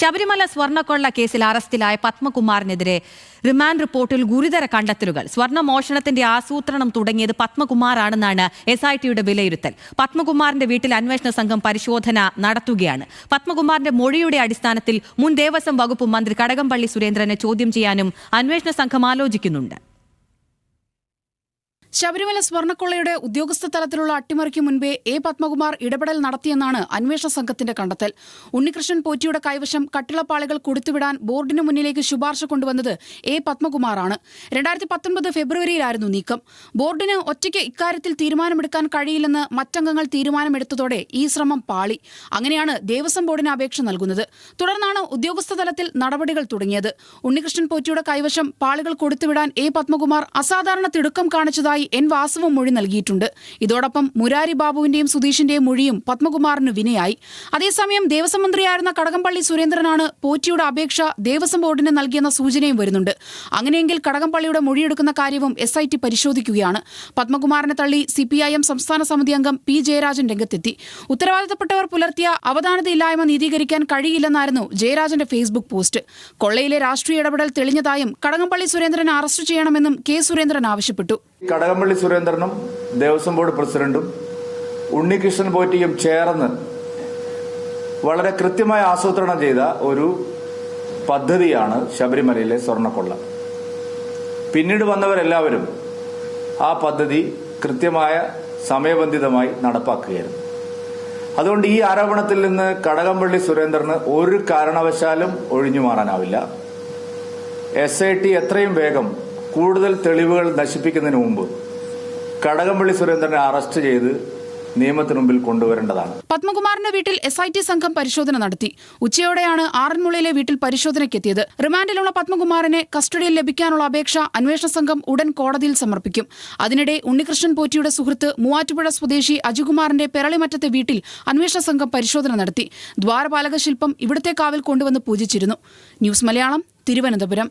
ശബരിമല സ്വർണ്ണക്കൊള്ള കേസിൽ അറസ്റ്റിലായ പത്മകുമാറിനെതിരെ റിമാൻഡ് റിപ്പോർട്ടിൽ ഗുരുതര കണ്ടെത്തലുകൾ. സ്വർണ്ണമോഷണത്തിന്റെ ആസൂത്രണം തുടങ്ങിയത് പത്മകുമാറാണെന്നാണ് SITയുടെ വിലയിരുത്തൽ. പത്മകുമാറിന്റെ വീട്ടിൽ അന്വേഷണ സംഘം പരിശോധന നടത്തുകയാണ്. പത്മകുമാറിന്റെ മൊഴിയുടെ അടിസ്ഥാനത്തിൽ മുൻ ദേവസ്വം വകുപ്പ് മന്ത്രി കടകംപള്ളി സുരേന്ദ്രനെ ചോദ്യം ചെയ്യാനും അന്വേഷണ സംഘം ആലോചിക്കുന്നുണ്ട്. ശബരിമല സ്വർണ്ണക്കൊള്ളയുടെ ഉദ്യോഗസ്ഥ തലത്തിലുള്ള അട്ടിമറിക്ക് മുൻപേ പത്മകുമാർ ഇടപെടൽ നടത്തിയെന്നാണ് അന്വേഷണ സംഘത്തിന്റെ കണ്ടെത്തൽ. ഉണ്ണികൃഷ്ണൻ പോറ്റിയുടെ കൈവശം കട്ടിളപ്പാളികൾ കൊടുത്തുവിടാൻ ബോർഡിന് മുന്നിലേക്ക് ശുപാർശ കൊണ്ടുവന്നത് പത്മകുമാറാണ്. 2019 ഫെബ്രുവരിയിലായിരുന്നു നീക്കം. ബോർഡിന് ഒറ്റയ്ക്ക് ഇക്കാര്യത്തിൽ തീരുമാനമെടുക്കാൻ കഴിയില്ലെന്ന് മറ്റംഗങ്ങൾ തീരുമാനമെടുത്തതോടെ ഈ ശ്രമം പാളി. അങ്ങനെയാണ് ദേവസ്വം ബോർഡിന് അപേക്ഷ നൽകുന്നത്. തുടർന്നാണ് ഉദ്യോഗസ്ഥ തലത്തിൽ നടപടികൾ തുടങ്ങിയത്. ഉണ്ണികൃഷ്ണൻ പോറ്റിയുടെ കൈവശം പാളികൾ കൊടുത്തുവിടാൻ പത്മകുമാർ അസാധാരണ തിടുക്കം കാണിച്ചതായി N വാസവും മൊഴി നൽകിയിട്ടുണ്ട്. ഇതോടൊപ്പം മുരാരി ബാബുവിന്റെയും സുധീഷിന്റെയും മൊഴിയും പത്മകുമാറിന് വിനയായി. അതേസമയം ദേവസ്വം മന്ത്രിയായിരുന്ന കടകംപള്ളി സുരേന്ദ്രനാണ് പോറ്റിയുടെ അപേക്ഷ ദേവസ്വം ബോർഡിന് നൽകിയെന്ന സൂചനയും വരുന്നുണ്ട്. അങ്ങനെയെങ്കിൽ കടകംപള്ളിയുടെ മൊഴിയെടുക്കുന്ന കാര്യവും SIT പരിശോധിക്കുകയാണ്. പത്മകുമാറിനെ തള്ളി CPIM സംസ്ഥാന സമിതി അംഗം P ജയരാജൻ രംഗത്തെത്തി. ഉത്തരവാദിത്തപ്പെട്ടവർ പുലർത്തിയ അവധാനതയില്ലായ്മ നീതീകരിക്കാൻ കഴിയില്ലെന്നായിരുന്നു ജയരാജന്റെ ഫേസ്ബുക്ക് പോസ്റ്റ്. കൊള്ളയിലെ രാഷ്ട്രീയ ഇടപെടൽ തെളിഞ്ഞതായും കടകംപള്ളി സുരേന്ദ്രനെ അറസ്റ്റ് ചെയ്യണമെന്നും K സുരേന്ദ്രൻ ആവശ്യപ്പെട്ടു. കടകംപള്ളി സുരേന്ദ്രനും ദേവസ്വം ബോർഡ് പ്രസിഡന്റും ഉണ്ണികൃഷ്ണൻ പോറ്റിയും ചേർന്ന് വളരെ കൃത്യമായി ആസൂത്രണം ചെയ്ത ഒരു പദ്ധതിയാണ് ശബരിമലയിലെ സ്വർണ്ണക്കൊള്ള. പിന്നീട് വന്നവരെല്ലാവരും ആ പദ്ധതി കൃത്യമായ സമയബന്ധിതമായി നടപ്പാക്കുകയായിരുന്നു. അതുകൊണ്ട് ഈ ആരോപണത്തിൽ നിന്ന് കടകംപള്ളി സുരേന്ദ്രന് ഒരു കാരണവശാലും ഒഴിഞ്ഞു മാറാനാവില്ല. SIT എത്രയും വേഗം കൂടുതൽ തെളിവുകൾ നശിപ്പിക്കുന്നതിന് മുമ്പ് കടകംപള്ളി സുരേന്ദ്രനെ അറസ്റ്റ് ചെയ്ത് നിയമത്തിന് മുമ്പിൽ കൊണ്ടുവരേണ്ടതാണ്. പത്മകുമാറിന്റെ വീട്ടിൽ SIT സംഘം പരിശോധന നടത്തി. ഉച്ചയോടെയാണ് ആറന്മുളയിലെ വീട്ടിൽ പരിശോധനയ്ക്കെത്തിയത്. റിമാൻഡിലുള്ള പത്മകുമാറിനെ കസ്റ്റഡിയിൽ ലഭിക്കാനുള്ള അപേക്ഷ അന്വേഷണ സംഘം ഉടൻ കോടതിയിൽ സമർപ്പിക്കും. അതിനിടെ ഉണ്ണികൃഷ്ണൻ പോറ്റിയുടെ സുഹൃത്ത് മൂവാറ്റുപുഴ സ്വദേശി അജികുമാറിന്റെ പെരളിമറ്റത്തെ വീട്ടിൽ അന്വേഷണ സംഘം പരിശോധന നടത്തി. ദ്വാരപാലക ശില്പം ഇവിടുത്തെ കാവിൽ കൊണ്ടുവന്ന് പൂജിച്ചിരുന്നു. ന്യൂസ് മലയാളം, തിരുവനന്തപുരം.